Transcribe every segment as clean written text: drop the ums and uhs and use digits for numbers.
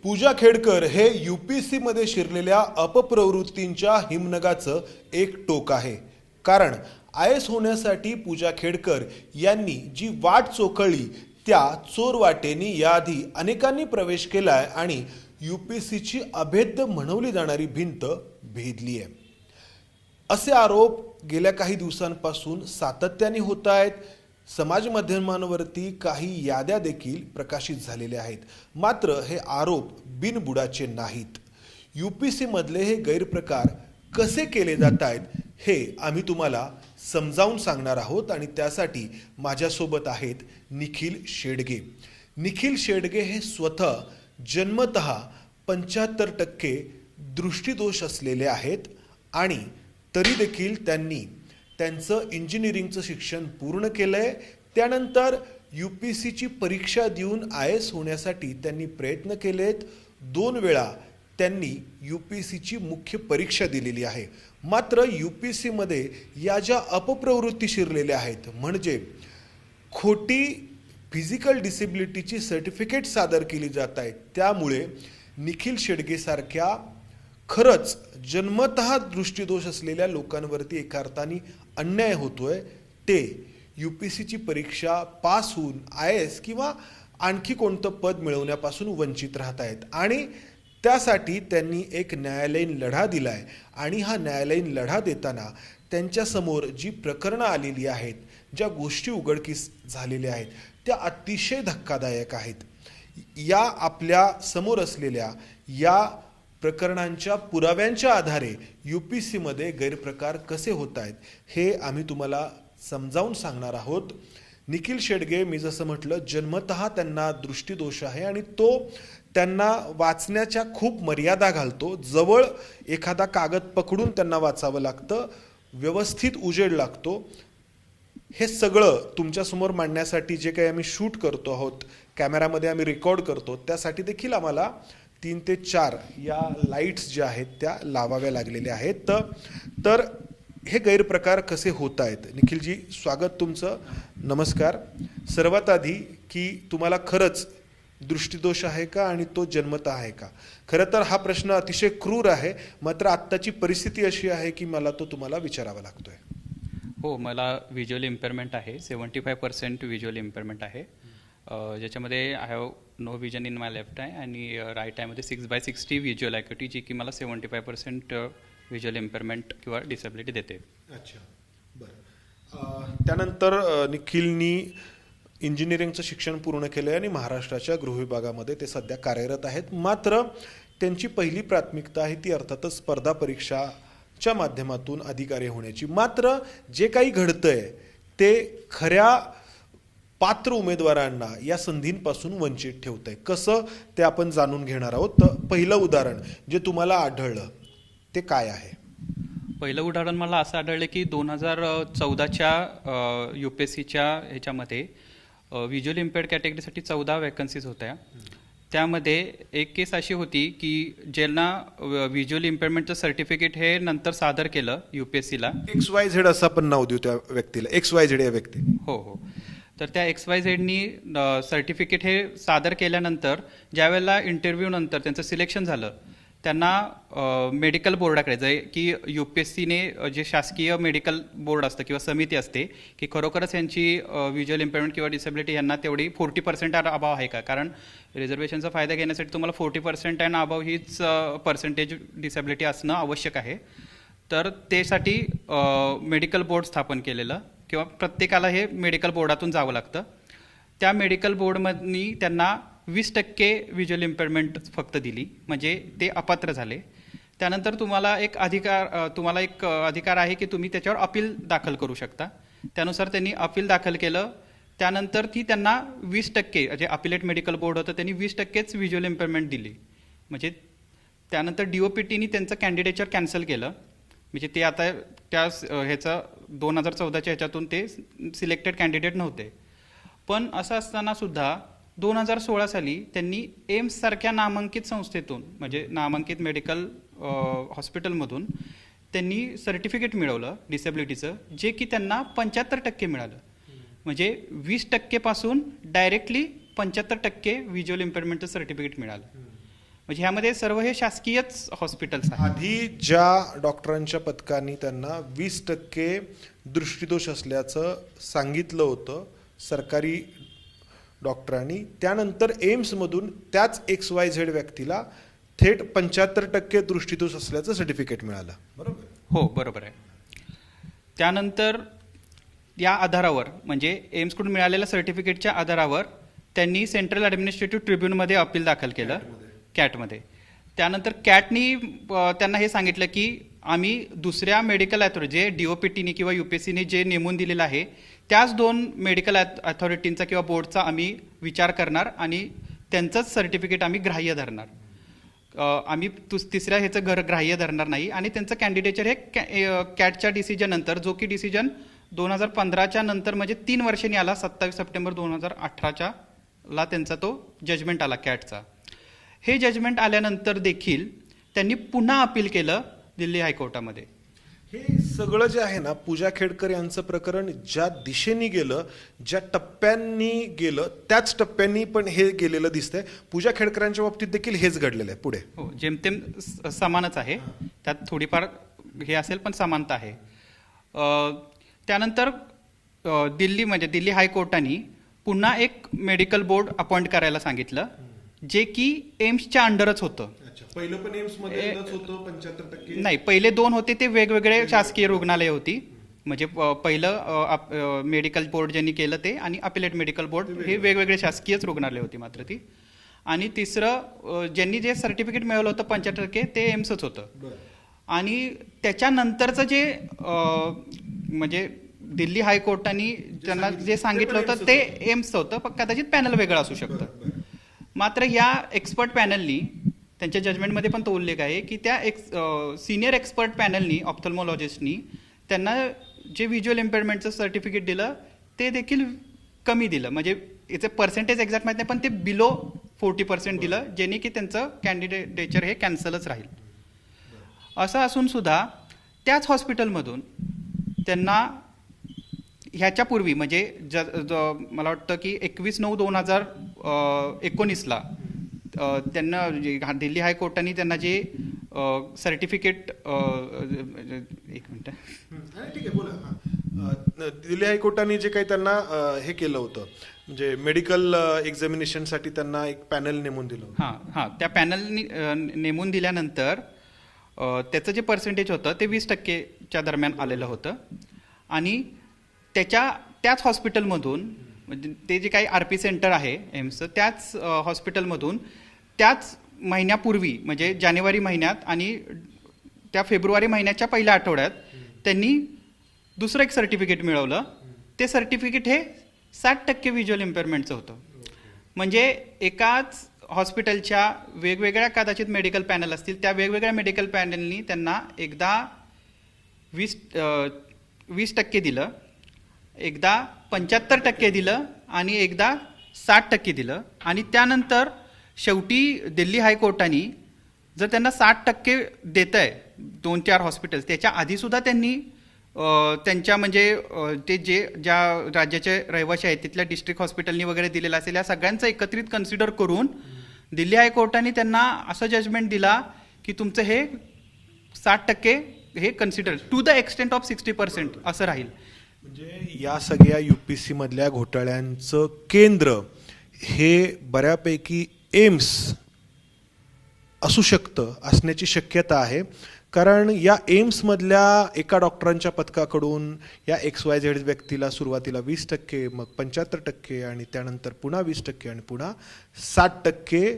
पूजा खेडकर हे UPSC मध्ये शिरलेल्या अपप्रवृत्तींच्या हिमनगाचं एक टोक आहे. कारण IAS होण्यासाठी पूजा खेडकर यांनी जी वाट चोखळली त्या चोर वाटेनी याआधी अनेकांनी प्रवेश केलाय आणि UPSCची अभेद्य म्हणवली जाणारी भिंत भेदली आहे. असे आरोप गेल्या काही दिवसांपासून सातत्याने होत आहेत. समाज माध्यमांवरती काही याद्या देखील प्रकाशित झालेल्या आहेत. मात्र हे आरोप बिनबुडाचे नाहीत. UPSC मधले हे गैरप्रकार कसे केले जात आहेत हे आम्ही तुम्हाला समजावून सांगणार आहोत आणि त्यासाठी माझ्यासोबत आहेत निखिल शेडगे. निखिल शेडगे हे स्वतः जन्मतः 75% दृष्टिदोष असलेले आहेत आणि तरी देखील त्यांनी त्यांचं इंजिनिअरिंगचं शिक्षण पूर्ण केलंय. त्यानंतर UPSCची परीक्षा देऊन IAS होण्यासाठी त्यांनी प्रयत्न केलेत. 2 वेळा त्यांनी UPSCची मुख्य परीक्षा दिलेली आहे. मात्र UPSC मध्ये या ज्या अपप्रवृत्ती शिरलेल्या आहेत, म्हणजे खोटी फिजिकल डिसेबिलिटीची सर्टिफिकेट सादर केली जात आहेत, त्यामुळे निखिल शेडगे सारख्या खरंच जन्मतः दृष्टिदोष असलेल्या लोकांवरती एका अर्थाने अन्याय होतोय. ते UPSCची परीक्षा पास होऊन IAS किंवा आणखी कोणतं पद मिळवण्यापासून वंचित राहत आहेत आणि त्यासाठी त्यांनी एक न्यायालयीन लढा दिलाय. आणि हा न्यायालयीन लढा देताना त्यांच्यासमोर जी प्रकरणं आलेली आहेत, ज्या गोष्टी उघडकीस झालेल्या आहेत, त्या अतिशय धक्कादायक आहेत. या आपल्या समोर असलेल्या या प्रकरणांच्या पुराव्यांच्या आधारे UPSC मध्ये गैरप्रकार कसे होत आहेत हे आम्ही तुम्हाला समजावून सांगणार आहोत. निखिल शेडगे, मी जसं म्हटलं, जन्मतः त्यांना दृष्टिदोष आहे आणि तो त्यांना वाचण्याच्या खूप मर्यादा घालतो. जवळ एखादा कागद पकडून त्यांना वाचावं लागतं, व्यवस्थित उजेड लागतो. हे सगळं तुमच्यासमोर मांडण्यासाठी जे काही आम्ही शूट करतो आहोत, कॅमेरामध्ये आम्ही रेकॉर्ड करतो, त्यासाठी देखील आम्हाला 3 ते 4 या लाईट्स ज्या आहेत त्या लावाव्या लागलेल्या आहेत. तर हे गैरप्रकार कसे होत आहेत? निखिलजी, स्वागत तुमचं. नमस्कार. सर्वात आधी की तुम्हाला खरंच दृष्टिदोष आहे का आणि तो जन्मतः आहे का? खरं तर हा प्रश्न अतिशय क्रूर आहे, मात्र आत्ताची परिस्थिती अशी आहे की मला तो तुम्हाला विचारावा लागतोय. हो, मला व्हिज्युअल इम्पेअरमेंट आहे. 75% व्हिज्युअल इम्पेअरमेंट आहे, ज्याच्यामध्ये I have no vision in my left eye आणि राईट आयमध्ये 6/60 व्हिज्युअल ॲक्युटी, जी की मला 75% व्हिज्युअल इम्पेअरमेंट किंवा डिसेबिलिटी देते. अच्छा, बरं. त्यानंतर निखिलनी इंजिनिअरिंगचं शिक्षण पूर्ण केलं आहे आणि महाराष्ट्राच्या गृहविभागामध्ये ते सध्या कार्यरत आहेत. मात्र त्यांची पहिली प्राथमिकता आहे ती अर्थातच स्पर्धा परीक्षाच्या माध्यमातून अधिकारी होण्याची. मात्र जे काही घडतंय ते खऱ्या पात्र उमेदवारांना या संधींपासून वंचित ठेवतंय. कसं ते आपण जाणून घेणार आहोत. तर पहिलं उदाहरण जे तुम्हाला आढळलं ते काय आहे? पहिलं उदाहरण मला असं आढळलं की 2014च्या UPSCच्या ह्याच्यामध्ये व्हिज्युअल इम्पेअर्ड कॅटेगरीसाठी 14 वॅकन्सीज होत्या. त्यामध्ये एक केस अशी होती की ज्यांना व्हिज्युअल इम्पेअरमेंटचं सर्टिफिकेट हे नंतर सादर केलं UPSCला. XYZ असं आपण नाव देऊ त्या व्यक्तीला, XYZ या व्यक्ती. हो हो. तर त्या XYZनी सर्टिफिकेट हे सादर केल्यानंतर ज्यावेळेला इंटरव्ह्यू नंतर त्यांचं सिलेक्शन झालं, त्यांना मेडिकल बोर्डाकडे जे की UPSCने जे शासकीय मेडिकल बोर्ड असतं किंवा समिती असते की खरोखरच यांची व्हिज्युअल इम्पेअरमेंट किंवा डिसेबिलिटी यांना तेवढी 40% अभाव आहे का, कारण रिझर्वेशनचा फायदा घेण्यासाठी तुम्हाला 40% अँड अभाव हीच पर्सेंटेज डिसेबिलिटी असणं आवश्यक आहे. तर त्यासाठी मेडिकल बोर्ड स्थापन केलेलं किंवा प्रत्येकाला हे मेडिकल बोर्डातून जावं लागतं. त्या मेडिकल बोर्डमधनी त्यांना 20% व्हिज्युअल इम्पेअरमेंट फक्त दिली, म्हणजे ते अपात्र झाले. त्यानंतर तुम्हाला एक अधिकार आहे की तुम्ही त्याच्यावर अपील दाखल करू शकता. त्यानुसार त्यांनी अपील दाखल केलं. त्यानंतर ती त्यांना 20%, जे अपिलेट मेडिकल बोर्ड होतं त्यांनी 20%च व्हिज्युअल इम्पेअरमेंट दिली. म्हणजे त्यानंतर DOPTनी त्यांचं कॅन्डिडेचर कॅन्सल केलं. म्हणजे ते आता त्या ह्याचं 2014च्या ह्याच्यातून ते सिलेक्टेड कॅन्डिडेट नव्हते. पण असं असताना सुद्धा 2016 साली त्यांनी एम्स सारख्या नामांकित संस्थेतून, म्हणजे नामांकित मेडिकल हॉस्पिटलमधून त्यांनी सर्टिफिकेट मिळवलं डिसेबिलिटीचं, जे की त्यांना 75% मिळालं. म्हणजे 20% पासून डायरेक्टली 75% व्हिज्युअल इम्पेअरमेंटचं सर्टिफिकेट मिळालं. म्हणजे ह्यामध्ये सर्व हे शासकीयच हॉस्पिटल्स आहेत. आधी ज्या डॉक्टरांच्या पथकाने त्यांना 20% दृष्टीदोष असल्याचं सांगितलं होतं सरकारी डॉक्टरांनी, त्यानंतर एम्समधून त्याच XYZ व्यक्तीला थेट 75% दृष्टीदोष असल्याचं सर्टिफिकेट मिळालं. बरोबर? हो, बरोबर आहे. त्यानंतर या आधारावर म्हणजे एम्सकडून मिळालेल्या सर्टिफिकेटच्या आधारावर त्यांनी सेंट्रल ॲडमिनिस्ट्रेटिव्ह ट्रिब्युनलमध्ये अपील दाखल केलं, कॅटमध्ये. त्यानंतर कॅटनी त्यांना हे सांगितलं की आम्ही दुसऱ्या मेडिकल अथॉरिटी जे DOPTने किंवा UPSCने जे नेमून दिलेलं आहे त्याच 2 मेडिकल अथॉरिटींचा किंवा बोर्डचा आम्ही विचार करणार आणि त्यांचंच सर्टिफिकेट आम्ही ग्राह्य धरणार. आम्ही तिसऱ्या ह्याचं ग्राह्य धरणार नाही. आणि त्यांचं कॅन्डिडेचर हे कॅटच्या डिसिजन नंतर, जो की डिसिजन 2015च्या नंतर म्हणजे 3 वर्षांनी आला, 27 सप्टेंबर 2018 ला त्यांचा तो जजमेंट आला कॅटचा. हे जजमेंट आल्यानंतर देखील त्यांनी पुन्हा अपील केलं दिल्ली हायकोर्टामध्ये. हे सगळं जे आहे ना, पूजा खेडकर यांचं प्रकरण ज्या दिशेने गेलं, ज्या टप्प्यांनी गेलं, त्याच टप्प्यांनी पण हे गेलेलं दिसतंय. पूजा खेडकरांच्या बाबतीत देखील हेच घडलेलं आहे. पुढे हो, जेमतेम समानच आहे, त्यात थोडीफार हे असेल पण समानता आहे. त्यानंतर दिल्ली हायकोर्टाने पुन्हा एक मेडिकल बोर्ड अपॉइंट करायला सांगितलं, जे की एम्सच्या अंडरच होतं. पहिलं पण एम्समध्येच होतं 75%. नाही, पहिले 2 होते ते वेगवेगळे शासकीय रुग्णालय होती. म्हणजे पहिलं मेडिकल बोर्ड ज्यांनी केलं ते आणि अपिलेट मेडिकल बोर्ड हे वेगवेगळे शासकीयच रुग्णालय होती मात्र ती. आणि तिसरं ज्यांनी जे सर्टिफिकेट मिळवलं होतं 75% ते एम्सच होतं. आणि त्याच्यानंतरचं जे म्हणजे दिल्ली हायकोर्टाने त्यांना जे सांगितलं होतं ते एम्सचं होतं, पण कदाचित पॅनल वेगळं असू शकतं. मात्र या एक्सपर्ट पॅनलनी त्यांच्या जजमेंटमध्ये पण तो उल्लेख आहे की त्या सिनियर एक्सपर्ट पॅनलनी, ऑप्थल्मॉलॉजिस्टनी त्यांना जे व्हिज्युअल इम्पेअरमेंटचं सर्टिफिकेट दिलं ते देखील कमी दिलं. म्हणजे याचं पर्सेंटेज एक्झॅक्ट माहीत नाही, पण ते बिलो 40% दिलं, जेणे की त्यांचं कॅन्डिडेचर हे कॅन्सलच राहील. असं असून सुद्धा त्याच हॉस्पिटलमधून त्यांना ह्याच्यापूर्वी म्हणजे मला वाटतं की 21/9/2019ला त्यांना दिल्ली हायकोर्टाने त्यांना जे सर्टिफिकेट एक मिनिट ठीक आहे बोला. दिल्ली हायकोर्टाने जे काही त्यांना हे केलं होतं म्हणजे मेडिकल एक्झामिनेशनसाठी त्यांना एक पॅनल नेमून दिलं. हां, त्या पॅनलनी नेमून दिल्यानंतर त्याचं जे पर्सेंटेज होतं ते 20%च्या दरम्यान आलेलं होतं. आणि त्याच हॉस्पिटलमधून म्हणजे ते जे काही RP सेंटर आहे एम्सचं, त्याच हॉस्पिटलमधून त्याच महिन्यापूर्वी म्हणजे जानेवारी महिन्यात आणि त्या फेब्रुवारी महिन्याच्या पहिल्या आठवड्यात त्यांनी दुसरं एक सर्टिफिकेट मिळवलं. ते सर्टिफिकेट हे 60% व्हिज्युअल इम्पेअरमेंटचं होतं. म्हणजे एकाच हॉस्पिटलच्या वेगवेगळ्या कदाचित मेडिकल पॅनल असतील, त्या वेगवेगळ्या मेडिकल पॅनलनी त्यांना एकदा 20% दिलं, एकदा 75% दिलं आणि एकदा 60% दिलं. आणि त्यानंतर शेवटी दिल्ली हायकोर्टाने जर त्यांना 60% देत आहे 2-4 हॉस्पिटल्स, त्याच्या आधीसुद्धा त्यांनी त्यांच्या म्हणजे ते ज्या राज्याचे रहिवासी आहेत तिथल्या डिस्ट्रिक्ट हॉस्पिटलनी वगैरे दिलेलं असेल, या सगळ्यांचं एकत्रित कन्सिडर करून दिल्ली हायकोर्टाने त्यांना असं जजमेंट दिला की तुमचं हे 60% हे consider to the extent of 60% असं राहील. म्हणजे या सगळ्या UPSC मधल्या घोटाळ्यांचं केंद्र हे बऱ्यापैकी एम्स असू शकतं, असण्याची शक्यता आहे. कारण या एम्समधल्या एका डॉक्टरांच्या पथकाकडून या XYZ व्यक्तीला सुरुवातीला 20%, मग 75% आणि त्यानंतर पुन्हा 20% आणि पुन्हा 60%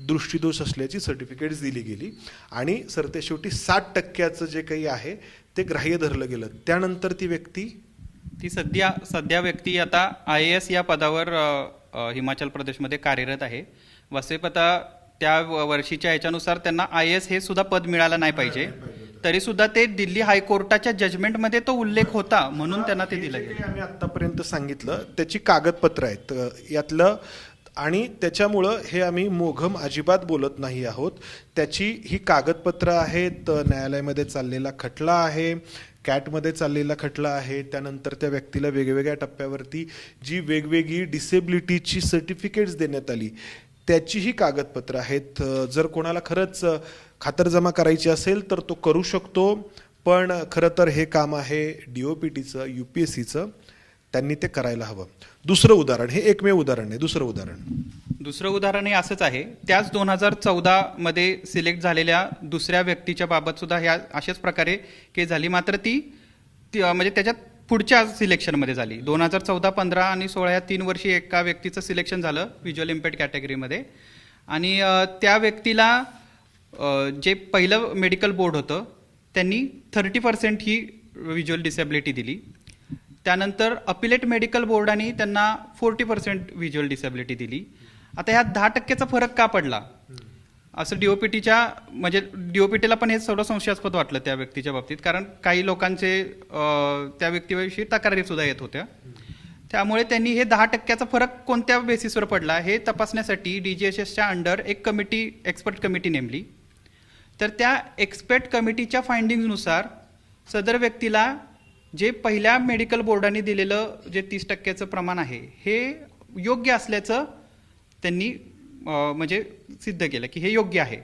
दृष्टीदोष असल्याची सर्टिफिकेट्स दिली गेली. आणि सरतेशेवटी 60%चं जे काही आहे ते ग्राह्य धरलं गेलं. त्यानंतर ती सध्या व्यक्ती आता IAS या पदावर हिमाचल प्रदेशमध्ये कार्यरत आहे. वसईप आता त्या वर्षीच्या याच्यानुसार त्यांना IAS हे सुद्धा पद मिळालं नाही पाहिजे, तरी सुद्धा ते दिल्ली हायकोर्टाच्या जजमेंटमध्ये तो उल्लेख होता म्हणून त्यांना ते दिलं गेलं. आम्ही आतापर्यंत सांगितलं त्याची कागदपत्र आहेत यातलं, आणि त्याच्यामुळं हे आम्ही मोघम अजिबात बोलत नाही आहोत. त्याची ही कागदपत्र आहेत, न्यायालयामध्ये चाललेला खटला आहे, कॅटमध्ये चाललेला खटला आहे. त्यानंतर त्या व्यक्तीला वेगवेगळ्या टप्प्यावरती जी वेगवेगळी डिसेबिलिटीची सर्टिफिकेट्स देण्यात आली त्याचीही कागदपत्रं आहेत. जर कोणाला खरंच खातरजमा करायची असेल तर तो करू शकतो, पण खरं तर हे काम आहे DOPTचं, UPSCचं. त्यांनी ते करायला हवं. दुसरं उदाहरण, हे एकमेव उदाहरण आहे. दुसरं उदाहरण हे असंच आहे. त्याच 2014 मध्ये सिलेक्ट झालेल्या दुसऱ्या व्यक्तीच्या बाबत सुद्धा ह्या अशाच प्रकारे केस झाली, मात्र म्हणजे त्याच्यात पुढच्या सिलेक्शनमध्ये झाली. 2014, 15 आणि 16 या 3 वर्षी एका व्यक्तीचं सिलेक्शन झालं व्हिज्युअल इम्पेअर्ड कॅटेगरीमध्ये, आणि त्या व्यक्तीला जे पहिलं मेडिकल बोर्ड होतं त्यांनी 30% ही व्हिज्युअल डिसेबिलिटी दिली. त्यानंतर अपिलेट मेडिकल बोर्डाने त्यांना 40% व्हिज्युअल डिसेबिलिटी दिली. आता ह्या 10%चा फरक का पडला असं DOPTला पण हे थोडं संशयास्पद वाटलं त्या व्यक्तीच्या बाबतीत, कारण काही लोकांचे त्या व्यक्तीविषयी तक्रारी सुद्धा येत होत्या. त्यामुळे त्यांनी हे 10%चा फरक कोणत्या बेसिसवर पडला हे तपासण्यासाठी DGHSच्या अंडर एक कमिटी, एक्सपर्ट कमिटी नेमली. तर त्या एक्सपर्ट कमिटीच्या फाइंडिंग्सनुसार सदर व्यक्तीला जे पहिल्या मेडिकल बोर्डाने दिलेलं जे 30%चं प्रमाण आहे हे योग्य असल्याचं त्यांनी म्हणजे सिद्ध केलं की हे योग्य आहे.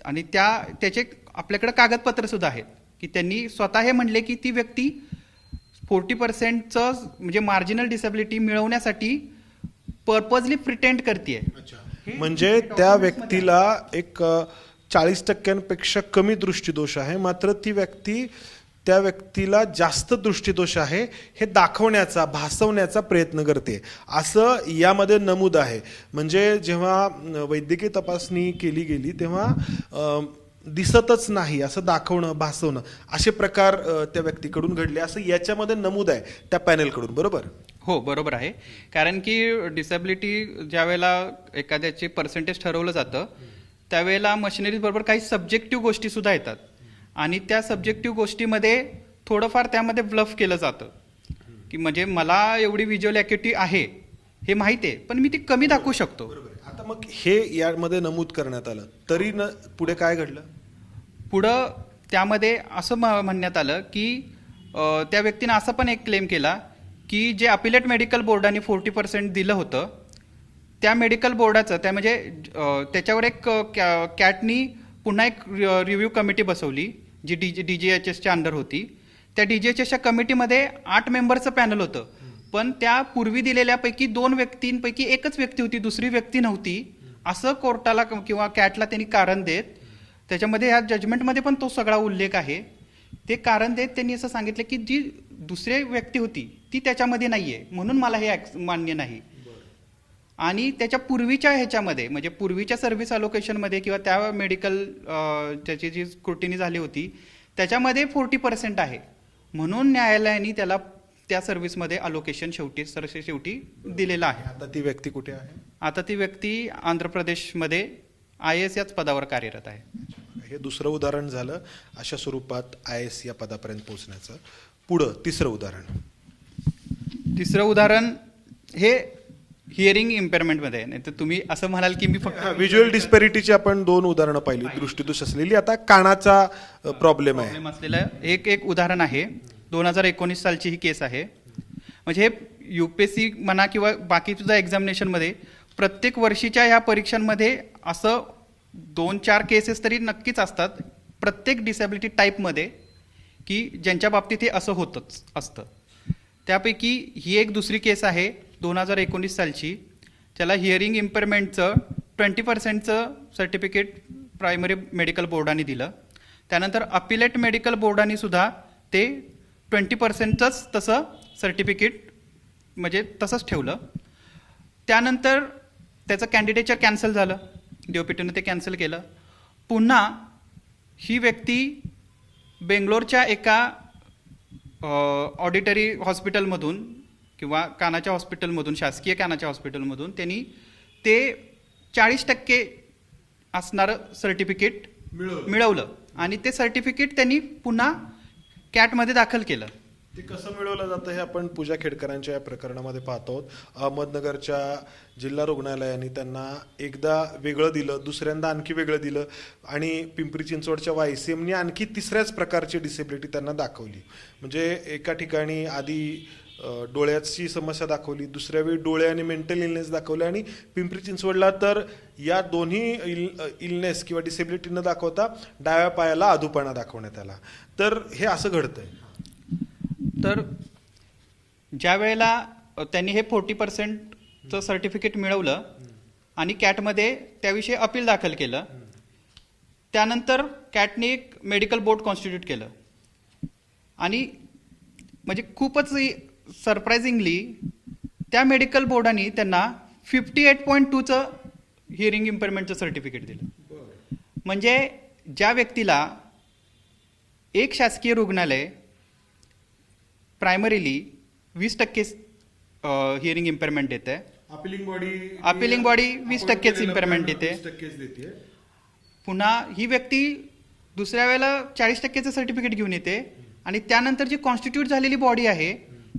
आणि त्याचे आपल्याकडे कागदपत्र सुद्धा आहेत की त्यांनी स्वतः हे म्हणले की ती व्यक्ती 40%चं म्हणजे मार्जिनल डिसेबिलिटी मिळवण्यासाठी पर्पजली प्रिटेंड करते. म्हणजे त्या व्यक्तीला एक 40%पेक्षा कमी दृष्टीदोष आहे, मात्र त्या व्यक्तीला जास्त दृष्टीदोष आहे हे दाखवण्याचा, भासवण्याचा प्रयत्न करते असं यामध्ये नमूद आहे. म्हणजे जेव्हा वैद्यकीय तपासणी केली गेली तेव्हा दिसतच नाही असं दाखवणं, भासवणं असे प्रकार त्या व्यक्तीकडून घडले असं याच्यामध्ये नमूद आहे त्या पॅनेलकडून. बरोबर? हो, बरोबर आहे. कारण की डिसेबिलिटी ज्या वेळेला एखाद्याचे पर्सेंटेज ठरवलं जातं त्यावेळेला मशिनरीज बरोबर काही सब्जेक्टिव्ह गोष्टी सुद्धा येतात, आणि त्या सब्जेक्टिव्ह गोष्टीमध्ये थोडंफार त्यामध्ये ब्लफ केलं जातं की म्हणजे मला एवढी व्हिज्युअल ॲक्युटी आहे हे माहिती आहे पण मी ती कमी दाखवू शकतो. आता मग हे यामध्ये नमूद करण्यात आलं तरी पुढे काय घडलं? पुढं त्यामध्ये असं म्हणण्यात आलं की त्या व्यक्तीनं असं पण एक क्लेम केला की जे अपिलेट मेडिकल बोर्डाने 40% दिलं होतं त्या मेडिकल बोर्डाचं त्याच्यावर एक कॅटनी पुन्हा एक रिव्ह्यू कमिटी बसवली जी DGHSच्या अंडर होती. त्या DGHSच्या कमिटीमध्ये 8 मेंबरचं पॅनल होतं, पण त्या पूर्वी दिलेल्यापैकी 2 व्यक्तींपैकी एकच व्यक्ती होती, दुसरी व्यक्ती नव्हती असं कोर्टाला किंवा कॅटला त्यांनी कारण देत, त्याच्यामध्ये ह्या जजमेंटमध्ये पण तो सगळा उल्लेख आहे. ते कारण देत त्यांनी असं सांगितलं की जी दुसरी व्यक्ती होती ती त्याच्यामध्ये नाहीये म्हणून मला हे मान्य नाही. आणि त्याच्या पूर्वीच्या ह्याच्यामध्ये म्हणजे पूर्वीच्या सर्व्हिस अलोकेशनमध्ये किंवा त्या मेडिकल त्याची जी स्क्रुटिनी झाली होती त्याच्यामध्ये 40% आहे म्हणून न्यायालयाने त्याला त्या सर्व्हिसमध्ये अलोकेशन शेवटी दिलेलं आहे. आता ती व्यक्ती कुठे आहे? आता ती व्यक्ती आंध्र प्रदेशमध्ये IAS याच पदावर कार्यरत आहे. हे दुसरं उदाहरण झालं अशा स्वरूपात IAS या पदापर्यंत पोहोचण्याचं. पुढं तिसरं उदाहरण हे हिअरिंग इम्पेअरमेंटमध्ये आहे. नाही तर तुम्ही असं म्हणाल की मी फक्त व्हिज्युअल डिस्पॅरिटीची आपण 2 उदाहरणं पाहिली, दृष्टीदोष असलेली. आता कानाचा प्रॉब्लेम असलेलं एक उदाहरण आहे. 2019 सालची ही केस आहे. म्हणजे हे UPSC म्हणा किंवा बाकी सुद्धा एक्झामिनेशनमध्ये प्रत्येक वर्षीच्या ह्या परीक्षांमध्ये असं 2-4 केसेस तरी नक्कीच असतात प्रत्येक डिसेबिलिटी टाईपमध्ये की ज्यांच्या बाबतीत हे असं होतच असतं. त्यापैकी ही एक दुसरी केस आहे 2019 सालची. त्याला हिअरिंग इम्पेअरमेंटचं 20%चं सर्टिफिकेट प्रायमरी मेडिकल बोर्डाने दिलं. त्यानंतर अपिलेट मेडिकल बोर्डाने सुद्धा ते 20%चंच तसं सर्टिफिकेट म्हणजे तसंच ठेवलं. त्यानंतर त्याचं कॅन्डिडेचर कॅन्सल झालं, DOPTनं ते कॅन्सल केलं. पुन्हा ही व्यक्ती बेंगलोरच्या एका ऑडिटरी हॉस्पिटलमधून किंवा कानाच्या हॉस्पिटलमधून, शासकीय कानाच्या हॉस्पिटलमधून त्यांनी ते 40% असणारं सर्टिफिकेट मिळवलं आणि ते सर्टिफिकेट त्यांनी पुन्हा कॅटमध्ये दाखल केलं. ते कसं मिळवलं जातं हे आपण पूजा खेडकरांच्या या प्रकरणामध्ये पाहतो. अहमदनगरच्या जिल्हा रुग्णालयाने त्यांना एकदा वेगळं दिलं, दुसऱ्यांदा आणखी वेगळं दिलं आणि पिंपरी चिंचवडच्या YCMने आणखी तिसऱ्याच प्रकारची डिसेबिलिटी त्यांना दाखवली. म्हणजे एका ठिकाणी आधी डोळ्याची समस्या दाखवली, दुसऱ्या वेळी डोळे आणि मेंटल इलनेस दाखवले, आणि पिंपरी चिंचवडला तर या दोन्ही इलनेस किंवा डिसेबिलिटी न दाखवता डाव्या पायाला अधूपणा दाखवण्यात आला. तर हे असं घडतंय. तर ज्या वेळेला त्यांनी हे 40%चं सर्टिफिकेट मिळवलं आणि कॅटमध्ये त्याविषयी अपील दाखल केलं, त्यानंतर कॅटने एक मेडिकल बोर्ड कॉन्स्टिट्यूट केलं आणि म्हणजे खूपच सरप्रायझिंगली त्या मेडिकल बोर्डाने त्यांना 58.2चं हिअरिंग इम्पेअरमेंटचं सर्टिफिकेट दिलं. म्हणजे ज्या व्यक्तीला एक शासकीय रुग्णालय प्रायमरीली 20% हिअरिंग इम्पेअरमेंट देते, अपिलिंग बॉडी 20% इम्पेअरमेंट देते, पुन्हा ही व्यक्ती दुसऱ्या वेळेला 40%चं सर्टिफिकेट घेऊन येते आणि त्यानंतर जी कॉन्स्टिट्यूट झालेली बॉडी आहे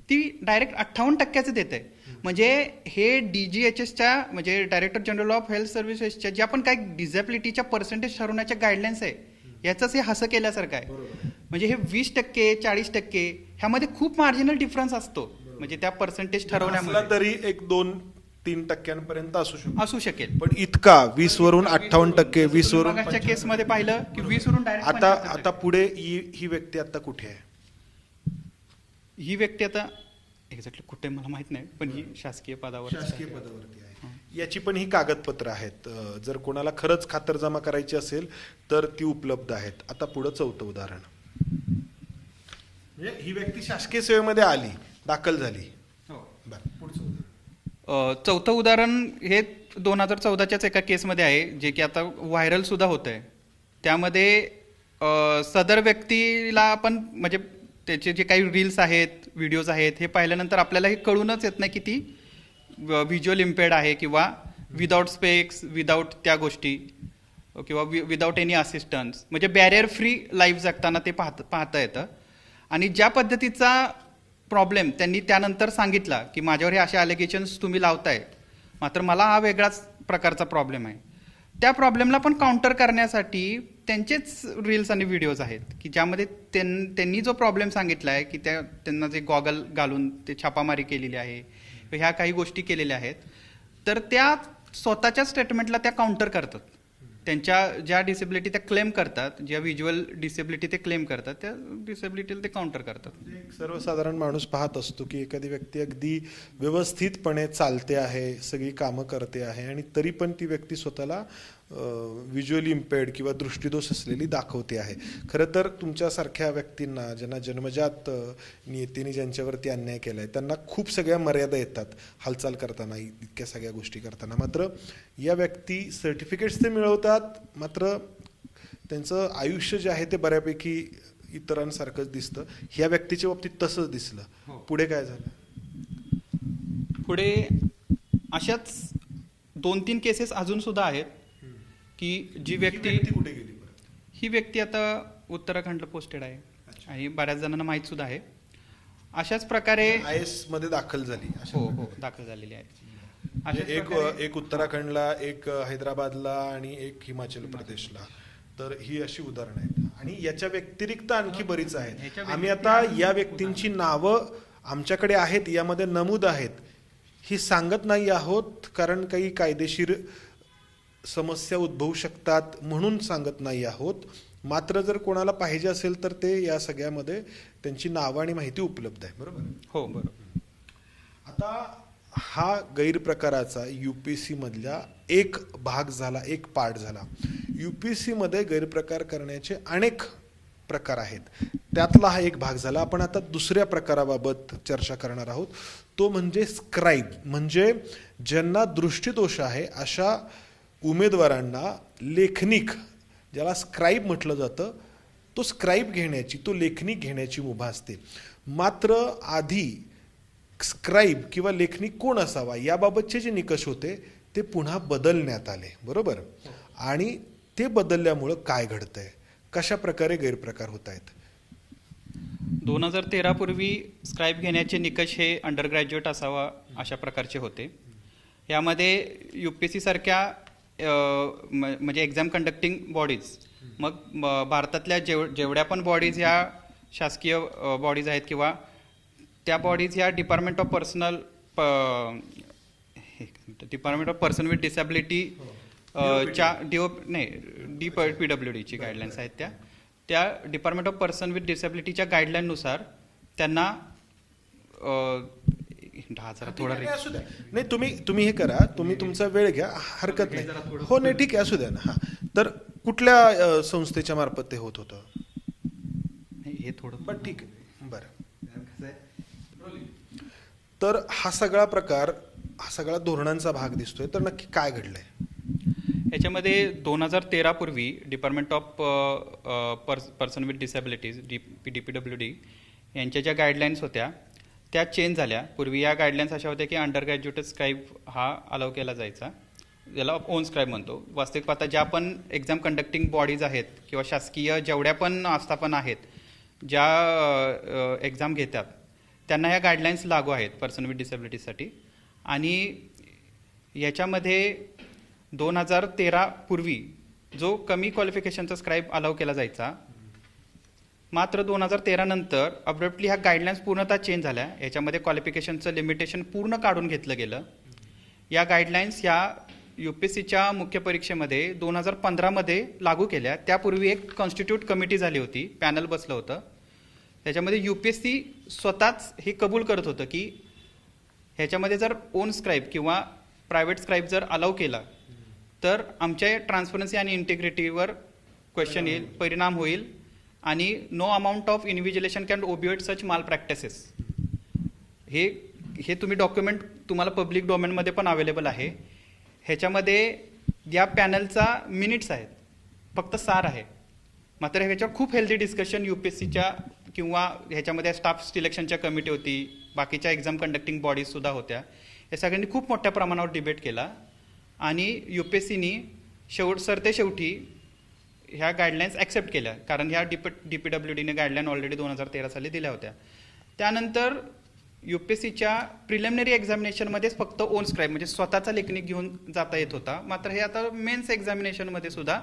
ती डायरेक्ट 58%चं देते. म्हणजे हे DGHSच्या म्हणजे डायरेक्टर जनरल ऑफ हेल्थ सर्व्हिसेसच्या ज्या पण काही डिझॅबिलिटीच्या पर्सेंटेज ठरवण्याच्या गाईडलाईन्स आहे याचंच हे हसं केल्यासारखं आहे. म्हणजे हे 20%, 40% ह्यामध्ये खूप मार्जिनल डिफरन्स असतो. म्हणजे त्या पर्सेंटेज ठरवण्यामध्ये तरी 1-2-3% असू शकेल. पण इतका 20 वरून 58%, 20 वरून केसमध्ये पाहिलं की 20 वरून डायरेक्ट आता पुढे ही व्यक्ती आता कुठे आहे? ही व्यक्ती आता एक्झॅक्टली कुठे मला माहित नाही, पण ही शासकीय पदावरती आहे. याची पण ही कागदपत्र आहेत. जर कोणाला खरंच खातरजमा करायची असेल तर ती उपलब्ध आहेत. आता पुढे 4थं उदाहरण. म्हणजे ही व्यक्ती शासकीय सेवेमध्ये आली, दाखल झाली. पुढचं 4थं उदाहरण हे 2014च्याच एका केसमध्ये आहे, जे की आता व्हायरल सुद्धा होत आहे. त्यामध्ये सदर व्यक्तीला आपण म्हणजे त्याचे जे काही रील्स आहेत, व्हिडिओज आहेत, हे पाहिल्यानंतर आपल्याला हे कळूनच येत नाही की ती व्हिज्युअल इम्पेअर्ड आहे किंवा विदाऊट स्पेक्स, विदाऊट त्या गोष्टी किंवा विदाऊट एनी असिस्टन्स, म्हणजे बॅरियर फ्री लाईफ जगताना ते पाहता येतं. आणि ज्या पद्धतीचा प्रॉब्लेम त्यांनी त्यानंतर सांगितला की माझ्यावर हे असे अलिगेशन्स तुम्ही लावताय, मात्र मला हा वेगळाच प्रकारचा प्रॉब्लेम आहे, त्या प्रॉब्लेमला पण काउंटर करण्यासाठी त्यांचेच रील्स आणि व्हिडिओज आहेत की ज्यामध्ये त्यांनी जो प्रॉब्लेम सांगितला आहे की त्यांना जे गॉगल घालून ते छापामारी केलेली आहे, ह्या काही गोष्टी केलेल्या आहेत, तर त्या स्वतःच्या स्टेटमेंटला त्या काउंटर करतात. त्यांच्या ज्या डिसेबिलिटी त्या क्लेम करतात, ज्या व्हिज्युअल डिसेबिलिटी ते क्लेम करतात, त्या डिसेबिलिटीला ते काउंटर करतात. एक सर्वसाधारण माणूस पाहत असतो की एखादी व्यक्ती अगदी व्यवस्थितपणे चालते आहे, सगळी कामं करते आहे, आणि तरी पण ती व्यक्ती स्वतःला व्हिज्युअली इम्पेअर्ड किंवा दृष्टीदोष असलेली दाखवते आहे. खरं तर तुमच्यासारख्या व्यक्तींना, ज्यांना जन्मजात नियतीने ज्यांच्यावरती अन्याय केला आहे, त्यांना खूप सगळ्या मर्यादा येतात हालचाल करताना, इतक्या सगळ्या गोष्टी करताना. मात्र या व्यक्ती सर्टिफिकेट्स ते मिळवतात, मात्र त्यांचं आयुष्य जे आहे ते बऱ्यापैकी इतरांसारखंच दिसतं. ह्या व्यक्तीच्या बाबतीत तसंच दिसलं. पुढे काय झालं? पुढे अशाच 2-3 केसेस अजून सुद्धा आहेत की जी व्यक्ती कुठे गेली? ही व्यक्ती आता उत्तराखंडला पोस्टेड आहे आणि बऱ्याच जणांना माहीत सुद्धा आहे. अशाच प्रकारे IS मध्ये दाखल झाली. हो दाखल झालेली आहे. एक उत्तराखंडला, एक हैदराबादला आणि एक हिमाचल प्रदेशला. तर ही अशी उदाहरणं आहेत, आणि याच्या व्यतिरिक्त आणखी बरीच आहेत. आम्ही आता या व्यक्तींची नावं आमच्याकडे आहेत, यामध्ये नमूद आहेत, ही सांगत नाही आहोत कारण काही कायदेशीर समस्या उद्भवू शकतात म्हणून सांगत नाही आहोत. मात्र जर कोणाला पाहिजे असेल तर ते या सगळ्यामध्ये त्यांची नावं आणि माहिती उपलब्ध आहे. बरोबर? हो, बरोबर. आता हा गैरप्रकाराचा UPSC मधला एक भाग झाला, एक पार्ट झाला. UPSC मध्ये गैरप्रकार करण्याचे अनेक प्रकार आहेत, त्यातला हा एक भाग झाला. आपण आता दुसऱ्या प्रकाराबाबत चर्चा करणार आहोत. तो म्हणजे स्क्राईब. म्हणजे ज्यांना दृष्टीदोष आहे अशा उमेदवारांना लेखनिक, ज्याला स्क्राईब म्हटलं जातं, तो स्क्राईब घेण्याची, तो लेखनिक घेण्याची मुभा असते. मात्र आधी स्क्राईब किंवा लेखनिक कोण असावा याबाबतचे जे निकष होते ते पुन्हा बदलण्यात आले. बरोबर? आणि ते बदलल्यामुळं काय घडतंय, कशा प्रकारे गैरप्रकार होत आहेत? 2013 पूर्वी स्क्राईब घेण्याचे निकष हे अंडर ग्रॅज्युएट असावा अशा प्रकारचे होते. यामध्ये UPSC सारख्या म्हणजे एक्झाम कंडक्टिंग बॉडीज, मग भारतातल्या जेवढ्या पण बॉडीज ह्या शासकीय बॉडीज आहेत किंवा त्या बॉडीज ह्या department of person with disability च्या DPWDची गाईडलाईन्स आहेत त्या डिपार्टमेंट ऑफ पर्सन विथ डिसॅबिलिटीच्या गाईडलाईननुसार त्यांना जरा थोडा नाही, असू द्या. नाही, तुम्ही हे करा, तुम्ही तुमचा वेळ घ्या, हरकत नाही. हो, नाही, ठीक आहे, असू द्या ना. हा, तर कुठल्या संस्थेच्या मार्फत ते होत होतं? हे थोडं बरं, ठीक आहे, बरं. तर हा सगळा धोरणांचा भाग दिसतोय, तर नक्की काय घडलंय? याच्यामध्ये 2013 पूर्वी department of person with disabilities DPWD यांच्या ज्या गाईडलाईन्स होत्या त्या चेंज झाल्या. पूर्वी या गाईडलाईन्स अशा होत्या की अंडर ग्रॅज्युएट स्क्राईब हा अलाउ केला जायचा, याला ओन स्क्राईब म्हणतो. वास्तविक पाहता ज्या पण एक्झाम कंडक्टिंग बॉडीज आहेत किंवा शासकीय जेवढ्या पण आस्थापना आहेत ज्या एक्झाम घेतात त्यांना ह्या गाईडलाईन्स लागू आहेत पर्सन विथ डिसॅबिलिटीसाठी. आणि याच्यामध्ये 2013 पूर्वी जो कमी क्वालिफिकेशनचा स्क्राईब अलाउ केला जायचा, मात्र 2013 नंतर अब्रप्टली ह्या गाईडलाईन्स पूर्णतः चेंज झाल्या. याच्यामध्ये क्वालिफिकेशनचं लिमिटेशन पूर्ण काढून घेतलं गेलं. या गाईडलाईन्स ह्या UPSCच्या मुख्य परीक्षेमध्ये 2015 मध्ये लागू केल्या. त्यापूर्वी एक कॉन्स्टिट्यूट कमिटी झाली होती, पॅनल बसलं होतं. त्याच्यामध्ये UPSC स्वतःच हे कबूल करत होतं की ह्याच्यामध्ये जर ओन स्क्राईब किंवा प्रायव्हेट स्क्राईब जर अलाउ केला तर आमच्या ट्रान्सपरन्सी आणि इंटिग्रिटीवर क्वेश्चन येईल, परिणाम होईल आणि नो अमाऊंट ऑफ इन्व्हिजिलेशन कॅन ओबिएट सच माल प्रॅक्टिसेस. हे तुम्ही डॉक्युमेंट तुम्हाला पब्लिक डोमेनमध्ये पण अवेलेबल आहे. ह्याच्यामध्ये या पॅनलचा मिनिट्स आहेत, फक्त सार आहे. मात्र ह्याच्यावर खूप हेल्दी डिस्कशन UPSCच्या किंवा ह्याच्यामध्ये स्टाफ सिलेक्शनच्या कमिटी होती, बाकीच्या एक्झाम कंडक्टिंग बॉडीज सुद्धा होत्या. या सगळ्यांनी खूप मोठ्या प्रमाणावर डिबेट केला आणि UPSCनी शेवटी ह्या गाईडलाईन्स ॲक्सेप्ट केल्या, कारण ह्या DPWDने गाईडलाईन ऑलरेडी 2013 साली दिल्या होत्या. त्यानंतर UPSCच्या प्रिलिमिनरी एक्झामिनेशनमध्येच फक्त ओन स्क्राईब म्हणजे स्वतःचा लेखनिक घेऊन जाता येत होता. मात्र हे आता मेन्स एक्झामिनेशनमध्ये सुद्धा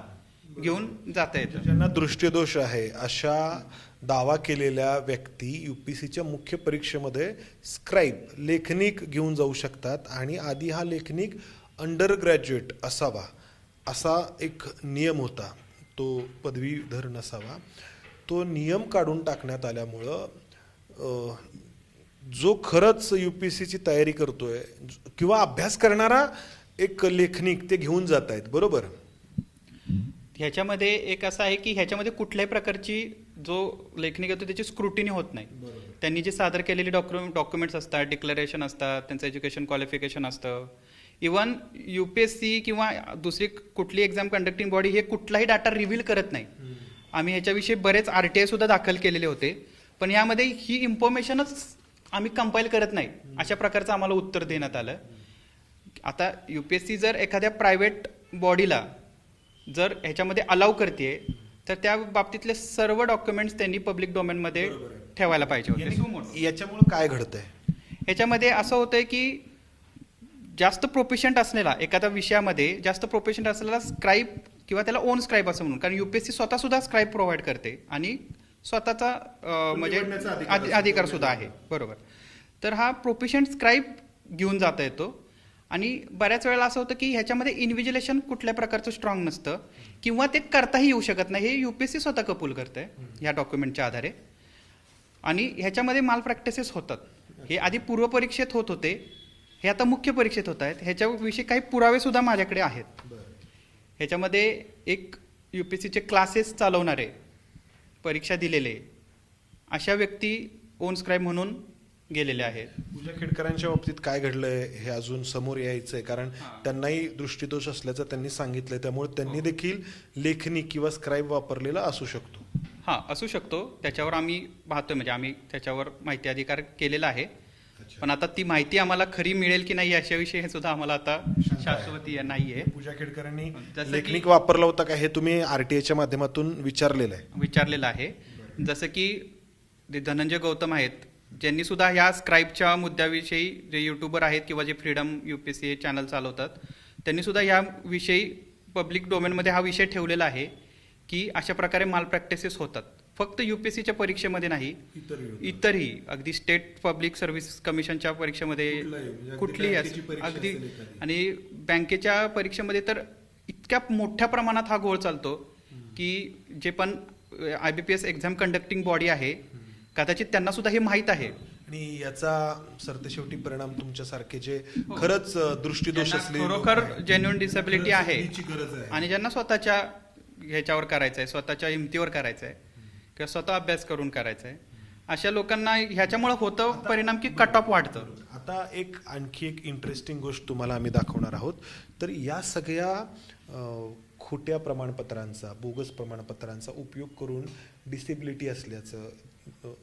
घेऊन जाता येतं. ज्यांना दृष्टिदोष आहे अशा दावा केलेल्या व्यक्ती UPSCच्या मुख्य परीक्षेमध्ये स्क्राईब लेखनिक घेऊन जाऊ शकतात आणि आधी हा लेखनिक अंडर ग्रॅज्युएट असावा असा एक नियम होता, तो पदवीधर नसावा. तो नियम काढून टाकण्यात आल्यामुळं जो खरंच UPSCची तयारी करतोय किंवा अभ्यास करणारा एक लेखनिक ते घेऊन जात आहेत, बरोबर? ह्याच्यामध्ये एक असं आहे की ह्याच्यामध्ये कुठल्याही प्रकारची जो लेखनिक येतो त्याची स्क्रुटिनी होत नाही. त्यांनी जे सादर केलेले डॉक्युमेंट्स असतात, डिक्लरेशन असतात, त्यांचं एज्युकेशन क्वालिफिकेशन असतं. इवन UPSC किंवा दुसरी कुठली एक्झाम कंडक्टिंग बॉडी हे कुठलाही डाटा रिव्हील करत नाही. आम्ही ह्याच्याविषयी बरेच RTI सुद्धा दाखल केलेले होते, पण यामध्ये ही इन्फॉर्मेशनच आम्ही कंपाईल करत नाही अशा प्रकारचं आम्हाला उत्तर देण्यात आलं. आता UPSC जर एखाद्या प्रायव्हेट बॉडीला जर ह्याच्यामध्ये अलाउ करते तर त्या बाबतीतले सर्व डॉक्युमेंट्स त्यांनी पब्लिक डोमेनमध्ये ठेवायला पाहिजे होते. याच्यामुळे काय घडतंय? ह्याच्यामध्ये असं होतंय की जास्त प्रोफिशियंट असलेला एखाद्या विषयामध्ये जास्त प्रोफिशियंट असलेला स्क्राईब किंवा त्याला ओन स्क्राईब असं म्हणून, कारण UPSC स्वतः सुद्धा स्क्राईब प्रोव्हाइड करते आणि स्वतःचा म्हणजे अधिकार सुद्धा आहे, बरोबर. तर हा प्रोफिशियंट स्क्राईब घेऊन जाता येतो. आणि बऱ्याच वेळेला असं होतं की ह्याच्यामध्ये इन्व्हिजिलेशन कुठल्या प्रकारचं स्ट्रॉंग नसतं किंवा ते करताही येऊ शकत नाही. हे UPSC स्वतः कबूल करते ह्या डॉक्युमेंटच्या आधारे. आणि ह्याच्यामध्ये माल प्रॅक्टिसेस होतात. हे आधी पूर्व परीक्षेत होत होते, हे आता मुख्य परीक्षेत होत आहेत. ह्याच्याविषयी काही पुरावे सुद्धा माझ्याकडे आहेत. ह्याच्यामध्ये एक UPSCचे क्लासेस चालवणारे, परीक्षा दिलेले अशा व्यक्ती ओन स्क्राईब म्हणून गेलेले आहेत. पूजा खेडकरांच्या बाबतीत काय घडलंय हे अजून समोर यायचंय, कारण त्यांनाही दृष्टिदोष असल्याचं त्यांनी सांगितलंय, त्यामुळे त्यांनी देखील लेखनी किंवा स्क्राईब वापरलेला असू शकतो. हां, असू शकतो. त्याच्यावर आम्ही पाहतोय, म्हणजे आम्ही त्याच्यावर माहिती अधिकार केलेला आहे. पण आता ती माहिती आम्हाला खरी मिळेल की नाही याच्याविषयी हे सुद्धा आम्हाला आता शाश्वती नाहीये. पूजा खेडकरांनी लेखनिक वापरला होता का हे तुम्ही RTIच्या माध्यमातून विचारलेलं आहे? जसं की धनंजय गौतम आहेत, ज्यांनी सुद्धा ह्या स्क्राईबच्या मुद्द्याविषयी, जे युट्यूबर आहेत किंवा जे फ्रीडम UPSC चॅनल चालवतात, त्यांनी सुद्धा याविषयी पब्लिक डोमेनमध्ये हा विषय ठेवलेला आहे की अशा प्रकारे माल प्रॅक्टिसेस होतात. फक्त UPSCच्या परीक्षेमध्ये नाही, इतरही अगदी स्टेट पब्लिक सर्व्हिस कमिशनच्या परीक्षेमध्ये कुठलीही अगदी आणि बँकेच्या परीक्षेमध्ये तर इतक्या मोठ्या प्रमाणात हा घोळ चालतो की जे पण IBPS एक्झाम कंडक्टिंग बॉडी आहे कदाचित त्यांना सुद्धा हे माहीत आहे. आणि याचा सरतेशेवटी परिणाम तुमच्यासारखे जे खरंच दृष्टीदोष असले खरोखर जेन्युइन डिसेबिलिटी आहे गरज आहे आणि ज्यांना स्वतःच्या ह्याच्यावर करायचं आहे, स्वतःच्या हिमतीवर करायचं आहे किंवा स्वतः अभ्यास करून करायचं आहे, अशा लोकांना ह्याच्यामुळे होतं परिणाम की कट ऑफ वाढतं. आता आणखी एक इंटरेस्टिंग गोष्ट तुम्हाला आम्ही दाखवणार आहोत. तर या सगळ्या खोट्या प्रमाणपत्रांचा, बोगस प्रमाणपत्रांचा उपयोग करून डिसेबिलिटी असल्याचं,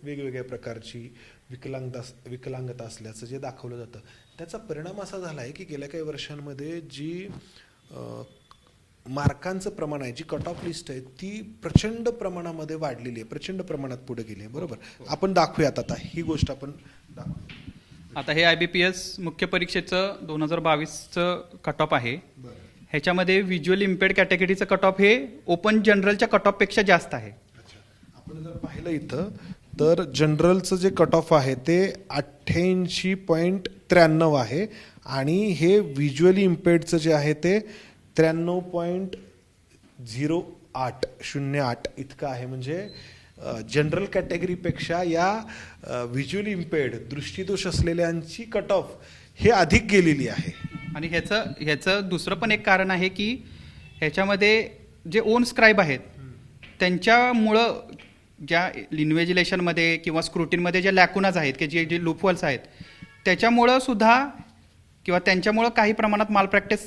वेगवेगळ्या प्रकारची विकलांगता असल्याचं जे दाखवलं जातं, त्याचा परिणाम असा झाला आहे की गेल्या काही वर्षांमध्ये जी मार्कांचं प्रमाण आहे, जी कट ऑफ लिस्ट आहे, ती प्रचंड प्रमाणामध्ये वाढलेली आहे, प्रचंड प्रमाणात पुढे गेली आहे. बरोबर, आपण दाखवूयात आता ही गोष्ट आपण दाखवू. आता हे IBPS मुख्य परीक्षेचं 2022चं कट ऑफ आहे. ह्याच्यामध्ये व्हिज्युअल इम्पेअर्ड कॅटेगरीचं कट ऑफ हे ओपन जनरलच्या कट ऑफ पेक्षा जास्त आहे. आपण जर पाहिलं इथं तर जनरलचं जे कट ऑफ आहे ते 88.93 आहे आणि हे व्हिज्युअली इम्पेअर्डचं जे आहे ते 93.08 इतकं आहे. म्हणजे जनरल कॅटेगरीपेक्षा या व्हिज्युअली इम्पेअर्ड, दृष्टीदोष असलेल्यांची कट ऑफ हे अधिक गेलेली आहे. आणि ह्याचं दुसरं पण एक कारण आहे की ह्याच्यामध्ये जे ओन स्क्राईब आहेत त्यांच्यामुळं ज्या इन्व्हिजिलेशनमध्ये किंवा स्क्रुटिनमध्ये ज्या लॅकुनाज आहेत की जे लूपहोल्स आहेत त्याच्यामुळं सुद्धा किंवा त्यांच्यामुळं काही प्रमाणात माल प्रॅक्टिस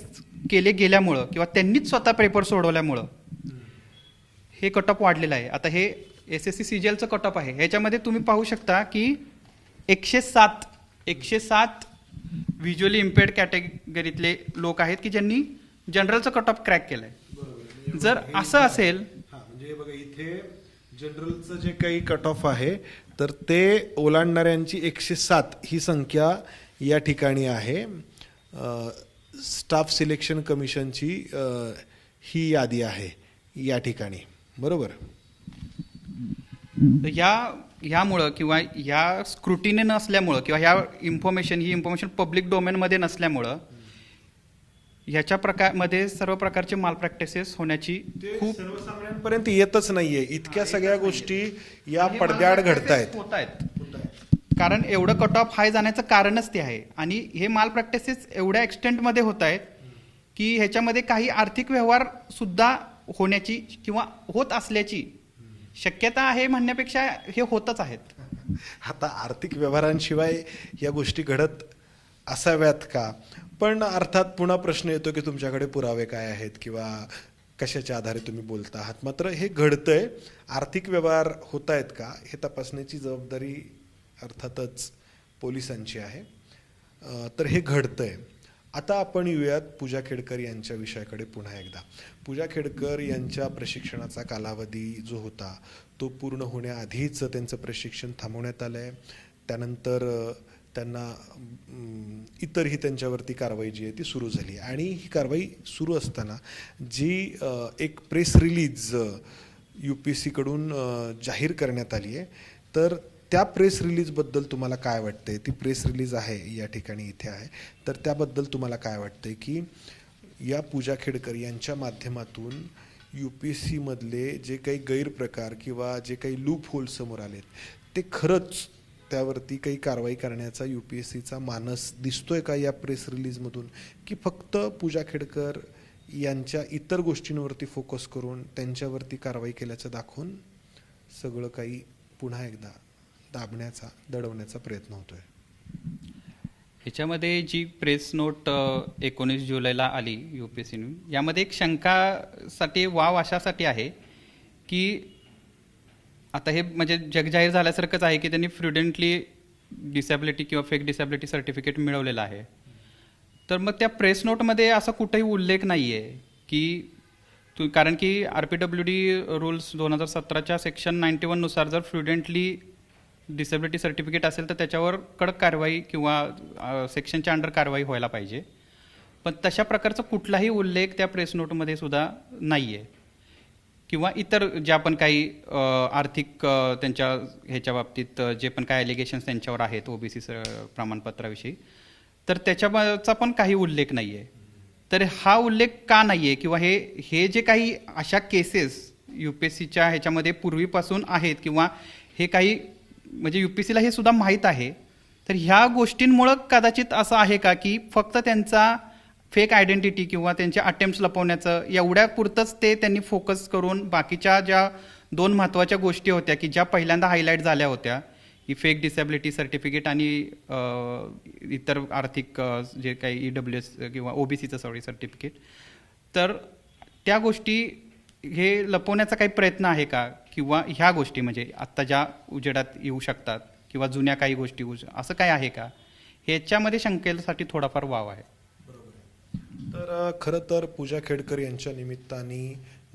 केले गेल्यामुळं किंवा त्यांनीच स्वतः पेपर सोडवल्यामुळं हे कट ऑफ वाढलेलं आहे. आता हे SSC CGLचं कट ऑफ आहे. ह्याच्यामध्ये तुम्ही पाहू शकता की 107 व्हिज्युअली इम्पेअर्ड कॅटेगरीतले लोक आहेत की ज्यांनी जनरलचं कट ऑफ क्रॅक केलंय. जर असं असेल, म्हणजे बघा इथे जनरलचं जे काही कट ऑफ आहे तर ते ओलांडणाऱ्यांची 107 ही संख्या या ठिकाणी आहे. स्टाफ सिलेक्शन कमिशनची ही यादी आहे या ठिकाणी. बरोबर, ह्यामुळं किंवा ह्या स्क्रुटिनी नसल्यामुळं किंवा ह्या ही इन्फॉर्मेशन पब्लिक डोमेनमध्ये नसल्यामुळं ह्याच्या मध्ये सर्व प्रकारचे माल प्रॅक्टिसेस होण्याची खूप सर्वसामान्यांपर्यंत येतच नाहीये. इतक्या सगळ्या गोष्टी या पडद्याआड घडतायत, होत आहेत. कारण एवढं कट ऑफ हाय जाण्याचं कारणच ते आहे. आणि हे माल प्रॅक्टिसेस एवढ्या एक्सटेंटमध्ये होत आहेत की ह्याच्यामध्ये काही आर्थिक व्यवहार सुद्धा होण्याची किंवा होत असल्याची शक्यता आहे म्हणण्यापेक्षा हे होतच आहेत. आता आर्थिक व्यवहारांशिवाय या गोष्टी घडत असाव्यात का? पण अर्थात पुन्हा प्रश्न येतो की तुमच्याकडे पुरावे काय आहेत किंवा कशाच्या आधारे तुम्ही बोलता आहात. मात्र हे घडतंय, आर्थिक व्यवहार होत आहेत का हे तपासण्याची जबाबदारी अर्थातच पोलिसांची आहे. तर हे घडतंय. आता आपण येऊयात पूजा खेडकर यांच्या विषयाकडे पुन्हा एकदा. पूजा खेडकर यांच्या प्रशिक्षणाचा कालावधी जो होता तो पूर्ण होण्याआधीच त्यांचं प्रशिक्षण थांबवण्यात आलं आहे. त्यानंतर त्यांना इतरही त्यांच्यावरती कारवाई जी आहे ती सुरू झाली. आणि ही कारवाई सुरू असताना जी एक प्रेस रिलीज UPSCकडून जाहीर करण्यात आली आहे, तर त्या प्रेस रिलीजबद्दल तुम्हाला काय वाटतंय? ती प्रेस रिलीज आहे या ठिकाणी इथे आहे, तर त्याबद्दल तुम्हाला काय वाटतंय की या पूजा खेडकर यांच्या माध्यमातून UPSCमधले जे काही गैरप्रकार किंवा जे काही लूप होल समोर आलेत ते खरंच त्यावरती काही कारवाई करण्याचा UPSCचा मानस दिसतोय का या प्रेस रिलीजमधून, की फक्त पूजा खेडकर यांच्या इतर गोष्टींवरती फोकस करून त्यांच्यावरती कारवाई केल्याचं दाखवून सगळं काही पुन्हा एकदा दडवण्याचा प्रयत्न होतोय? ह्याच्यामध्ये जी प्रेस नोट 19 जुलैला आली UPSCने, यामध्ये एक शंकासाठी वाव अशासाठी आहे की आता हे म्हणजे जगजाहीर झाल्यासारखंच आहे की त्यांनी फ्रुडेंटली डिसॅबिलिटी किंवा फेक डिसॅबिलिटी सर्टिफिकेट मिळवलेलं आहे. तर मग त्या प्रेस नोटमध्ये असा कुठेही उल्लेख नाही आहे की कारण की RPWD रूल्स 2017च्या सेक्शन 91 नुसार जर फ्रुडेंटली डिसेबिलिटी सर्टिफिकेट असेल तर त्याच्यावर कडक कारवाई किंवा सेक्शनच्या अंडर कारवाई व्हायला पाहिजे. पण तशा प्रकारचा कुठलाही उल्लेख त्या प्रेस नोटमध्ये सुद्धा नाही आहे किंवा इतर ज्या पण काही आर्थिक त्यांच्या ह्याच्या बाबतीत जे पण काही ॲलिगेशन्स त्यांच्यावर आहेत ओबीसी प्रमाणपत्राविषयी, तर त्याच्याचा पण काही उल्लेख नाही आहे. तर हा उल्लेख का नाही आहे किंवा हे जे काही अशा केसेस UPSCच्या ह्याच्यामध्ये पूर्वीपासून आहेत किंवा हे काही म्हणजे UPSCला हे सुद्धा माहीत आहे, तर ह्या गोष्टींमुळं कदाचित असं आहे का की फक्त त्यांचा फेक आयडेंटिटी किंवा त्यांचे अटेम्प्ट्स लपवण्याचं एवढ्यापुरतंच ते त्यांनी फोकस करून बाकीच्या ज्या 2 महत्त्वाच्या गोष्टी होत्या की ज्या पहिल्यांदा हायलाईट झाल्या होत्या की फेक डिसेबिलिटी सर्टिफिकेट आणि इतर आर्थिक जे काही EWS किंवा OBCचं सर्टिफिकेट, तर त्या गोष्टी हे लपवण्याचा काही प्रयत्न आहे का किंवा ह्या गोष्टी म्हणजे आत्ता ज्या उजेडात येऊ शकतात किंवा जुन्या काही गोष्टी असं काय आहे का, ह्याच्यामध्ये शंकेसाठी थोडाफार वाव आहे. तर खरं तर पूजा खेडकर यांच्या निमित्ताने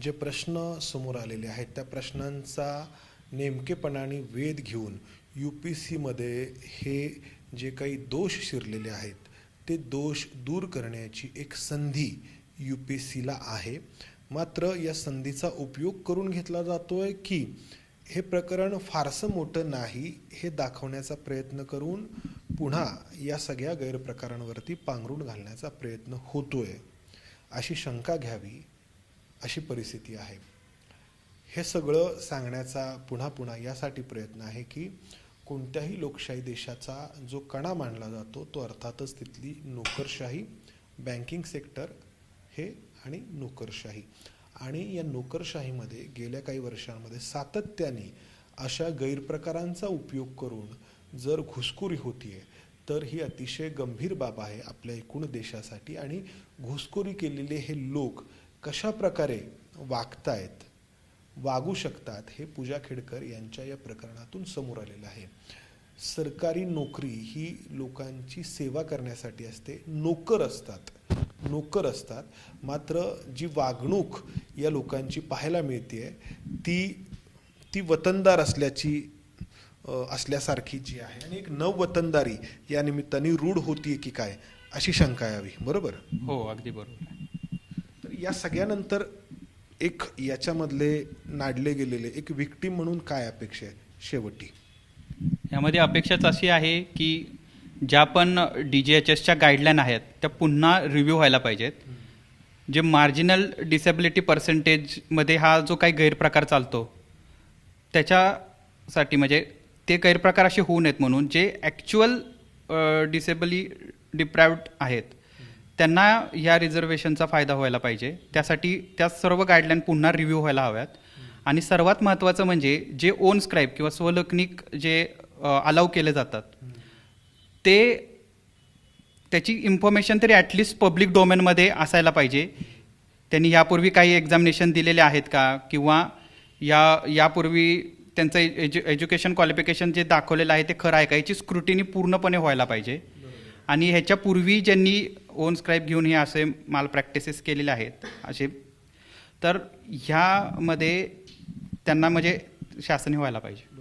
जे प्रश्न समोर आलेले आहेत त्या प्रश्नांचा नेमकेपणाने वेध घेऊन UPSCमध्ये हे जे काही दोष शिरलेले आहेत ते दोष दूर करण्याची एक संधी UPSCला आहे. मात्र या संधीचा उपयोग करून घेतला जातोय की हे प्रकरण फारसं मोठं नाही हे दाखवण्याचा प्रयत्न करून पुन्हा या सगळ्या गैरप्रकारांवरती पांघरूण घालण्याचा प्रयत्न होतोय अशी शंका घ्यावी अशी परिस्थिती आहे. हे सगळं सांगण्याचा पुन्हा पुन्हा यासाठी प्रयत्न आहे की कोणत्याही लोकशाही देशाचा जो कणा मानला जातो तो अर्थातच तिथली नोकरशाही, बँकिंग सेक्टर हे आणि नोकरशाही. आणि या नोकरशाहीमध्ये गेल्या काही वर्षांमध्ये सातत्याने अशा गैरप्रकारांचा उपयोग करून जर घुसखोरी होतीये तर ही अतिशय गंभीर बाब आहे आपल्या एकूण देशासाठी. आणि घुसखोरी केलेले हे लोक कशा प्रकारे वागतायत, वागू शकतात हे पूजा खेडकर यांच्या या प्रकरणातून समोर आलेलं आहे. सरकारी नोकरी ही लोकांची सेवा करण्यासाठी असते, नोकर असतात. मात्र जी वागणूक या लोकांची पाहायला मिळते ती वतनदार असल्यासारखी जी आहे आणि एक नववतनदारी या निमित्ताने रूढ होतीये की काय अशी शंका यावी. बरोबर? हो, अगदी बरोबर. तर या सगळ्यानंतर एक याच्यामधले नाडले गेलेले एक विक्टीम म्हणून काय अपेक्षा आहे शेवटी? यामध्ये अपेक्षाच अशी आहे की ज्या पण DGHSच्या गाईडलाईन आहेत त्या पुन्हा रिव्ह्यू व्हायला पाहिजेत. जे मार्जिनल डिसेबिलिटी पर्सेंटेजमध्ये हा जो काही गैरप्रकार चालतो त्याच्यासाठी म्हणजे ते गैरप्रकार असे होऊ नयेत म्हणून जे ॲक्च्युअल डिसेबली डिप्रायव्ड आहेत त्यांना या रिझर्वेशनचा फायदा व्हायला पाहिजे. त्यासाठी त्या सर्व गाईडलाईन पुन्हा रिव्ह्यू व्हायला हव्यात. आणि सर्वात महत्त्वाचं म्हणजे जे ओन स्क्राईब किंवा स्वलेखनिक जे अलाव केले जातात त्याची इन्फॉर्मेशन तरी ॲटलिस्ट पब्लिक डोमेनमध्ये असायला पाहिजे. त्यांनी यापूर्वी काही एक्झामिनेशन दिलेले आहेत का किंवा यापूर्वी त्यांचं एज्युकेशन क्वालिफिकेशन जे दाखवलेलं आहे ते खरं आहे का याची स्क्रुटिनी पूर्णपणे व्हायला पाहिजे. आणि ह्याच्यापूर्वी ज्यांनी ओन स्क्राईब घेऊन हे असे माल प्रॅक्टिसेस केलेले आहेत असे, तर ह्यामध्ये त्यांना म्हणजे शासन व्हायला पाहिजे.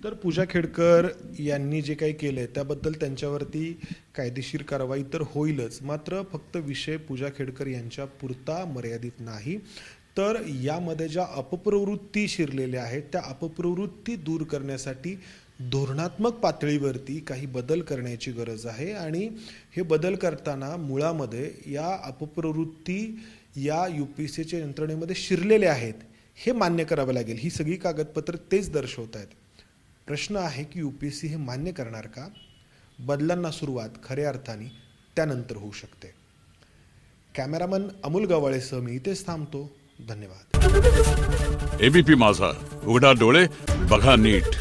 तर पूजा खेडकर यांनी जे काही केलंय त्याबद्दल त्यांच्यावरती कायदेशीर कारवाई तर होईलच, मात्र फक्त विषय पूजा खेडकर यांच्या पुरता मर्यादित नाही, तर यामध्ये ज्या अपप्रवृत्ती शिरलेल्या आहेत त्या अपप्रवृत्ती दूर करण्यासाठी धोरणात्मक पातळीवरती काही बदल करण्याची गरज आहे. आणि हे बदल करताना मुळामध्ये या अपप्रवृत्ती या UPSCच्या यंत्रणेमध्ये शिरलेल्या आहेत हे मान्य करावं लागेल. ही सगळी कागदपत्र तेच दर्शवत आहेत. प्रश्न आहे की UPSC हे मान्य करणार का? बदलांना सुरुवात खऱ्या अर्थाने त्यानंतर होऊ शकते. कॅमेरामन अमोल गवाळेसह मी इथेच थांबतो. धन्यवाद. ABP माझा, उघडा डोळे बघा नीट.